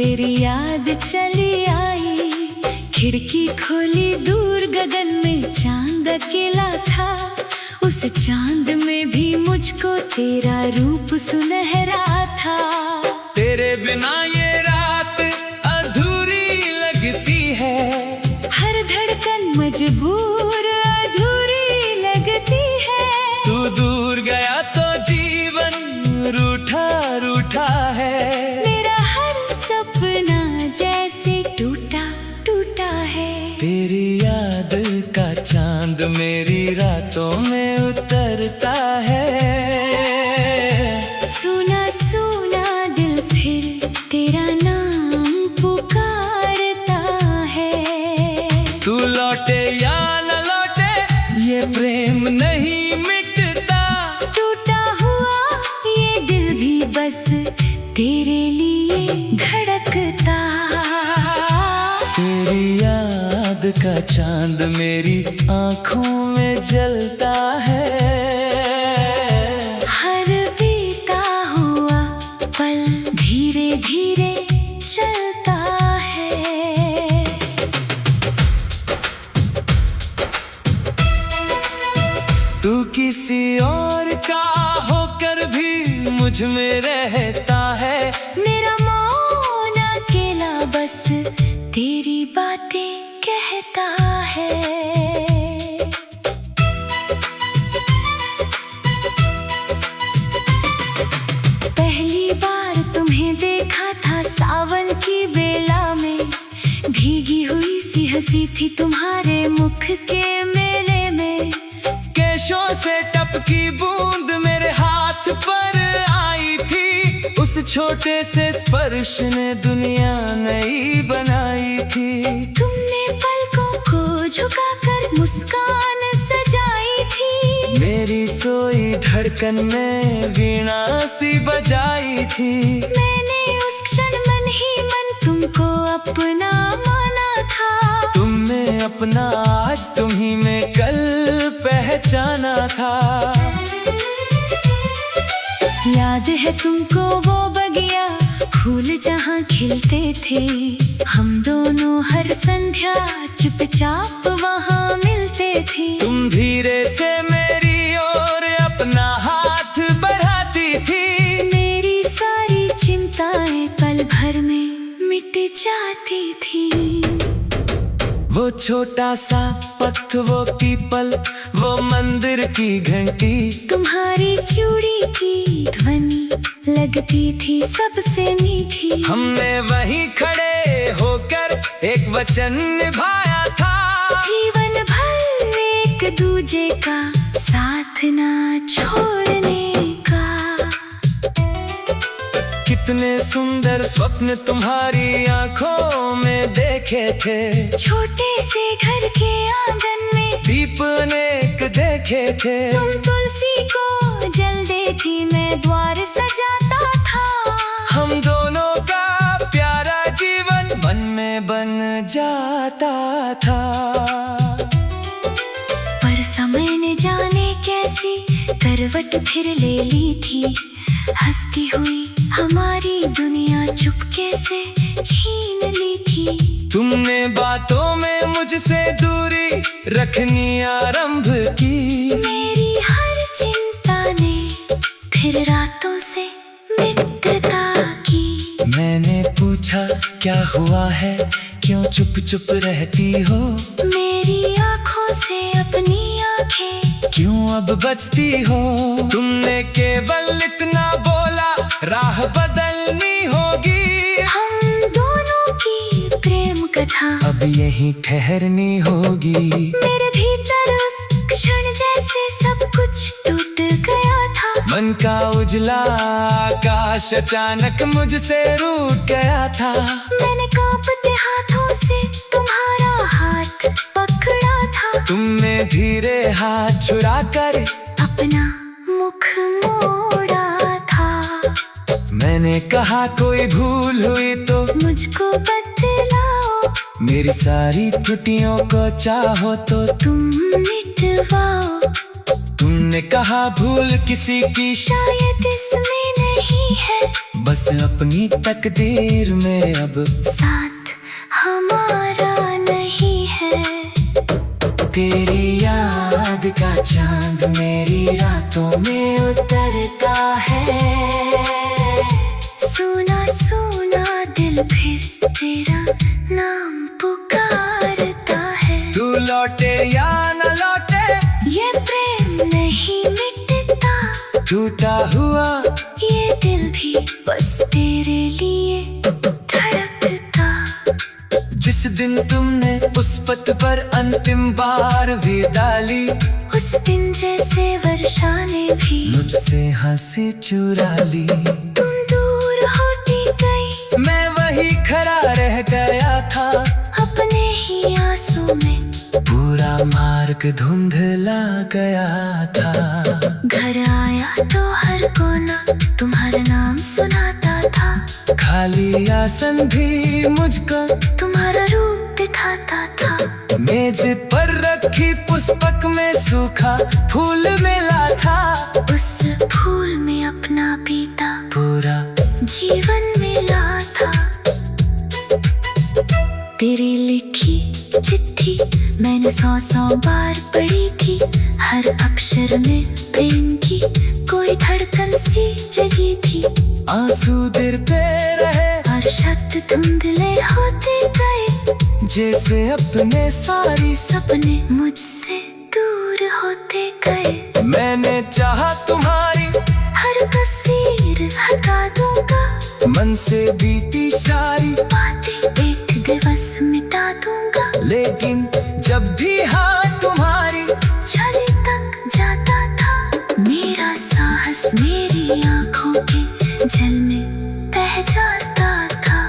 तेरी याद चली आई। खिड़की खोली, दूर गगन में चांद अकेला था। उस चांद में भी मुझको तेरा रूप सुनहरा था। तेरे बिना ये रात अधूरी लगती है, हर धड़कन मजबूर अधूरी लगती है। तू दूर गया तो जीवन रूठा रूठा है। मेरा हर सपना जैसे टूटा टूटा है। तेरी याद का चांद मेरी रातों में उतरता है। सुना सुना दिल फिर तेरा नाम पुकारता है। तू लौटे या न लौटे ये प्रेम नहीं मिटता। टूटा हुआ ये दिल भी बस तेरे लिए धड़कता। तेरी याद का चांद मेरी आँखों में जलता है। हर बीता हुआ पल धीरे धीरे चलता है। तू किसी और का होकर भी मुझ में रहता है। मेरा मौन अकेला बस तेरी बातें कहता है। पहली बार तुम्हें देखा था सावन की बेला में। भीगी हुई सी हंसी थी तुम्हारे मुख के मेले में। केशों से टपकी बूंद मेरे हाथ पर आई थी। उस छोटे से स्पर्श ने दुनिया नई बनाई थी। तुमने पलकों को झुकाकर मुस्कान सजाई थी। मेरी सोई धड़कन में वीणा सी बजाई थी। मैंने उस क्षण मन ही मन तुमको अपना माना था। तुमने अपना आज तुम्ही में कल पहचाना था। याद है तुमको वो बगिया फूल जहाँ खिलते थे। हम दोनों हर संध्या चुपचाप वहाँ मिलते थे। तुम धीरे से मेरी ओर अपना हाथ बढ़ाती थी। मेरी सारी चिंताएं पल भर में मिट जाती थी। वो छोटा सा पत्थर, वो पीपल, वो मंदिर की घंटी। तुम्हारी चूड़ी की ध्वनि लगती थी सबसे मीठी। हमने वहीं खड़े होकर एक वचन निभाया था। जीवन भर एक दूजे का साथ ना छोड़ने का। कितने सुंदर स्वप्न तुम्हारी आंखों में देखे थे। छोटे से घर के आंगन में दीप अनेक देखे थे। तुम तुलसी को जल देती, मैं द्वार सजाता था। हम दोनों का प्यारा जीवन मन में बन जाता था। पर समय ने जाने कैसी करवट फिर ले ली थी। हंसती हुई हमारी दुनिया चुपके से छीन ली थी। तुमने बातों में मुझसे दूरी रखनी आरंभ की। मेरी हर चिंता ने फिर रातों से मित्रता की। मैंने पूछा क्या हुआ है, क्यों चुप चुप रहती हो। मेरी आँखों से अपनी आँखें क्यों अब बचती हो। तुमने केवल इतना बोला, राह बदलनी होगी। हम दोनों की प्रेम कथा अब यहीं ठहरनी होगी। मेरे भीतर उस क्षण जैसे सब कुछ टूट गया था। मन का उजला आकाश अचानक मुझसे रूठ गया था। मैंने कांपते हाथों से तुम्हारा हाथ पकड़ा था। तुमने धीरे हाथ छुड़ाकर अपना मुख मोड़ा था। मैंने कहा कोई भूल हुई तो मुझको बतलाओ। मेरी सारी त्रुटियों को चाहो तो तुम मिटवाओ। तुमने कहा भूल किसी की शायद इसमें नहीं है बस अपनी तकदीर में अब साथ हमारा नहीं है। तेरी याद का चांद मेरी रातों में उतरता है। सुना सुना दिल फिर तेरा नाम पुकारता है। तू लौटे या न लौटे ये प्रेम नहीं मिटता, टूटा हुआ ये दिल भी बस तेरे लिए धड़कता। जिस दिन तुमने उस पथ पर अंतिम बार विदा ली, उस दिन जैसे वर्षा ने भी मुझसे हंसी चुरा ली। तुम दूर होती गई, मैं वही खड़ा रह गया था, अपने ही आंसू में पूरा मार्ग धुंधला गया था। घर आया तो हर कोना तुम्हारा नाम सुनाता था। खाली आसन भी मुझको तुम्हारा रूप दिखाता था। मेज पर रखी पुष्पक में सूखा फूल मिला था। उस फूल में अपना बीता पूरा जीवन मिला था। तेरी लिखी चिट्ठी मैंने 100 बार पढ़ी थी। हर अक्षर में प्रेम की कोई धड़कन सी जगी थी। आंसू गिरते रहे और शब्द धुंधले होते गए, जैसे अपने सारी सपने मुझसे दूर होते गए। मैंने चाहा तुम्हारी हर तस्वीर हटा दूंगा, मन से बीती सारी बातें एक दिवस मिटा दूंगा। लेकिन जब भी हाथ तुम्हारी छवि तक जाता था, मेरा साहस मेरी आंखों के जल में बह जाता था।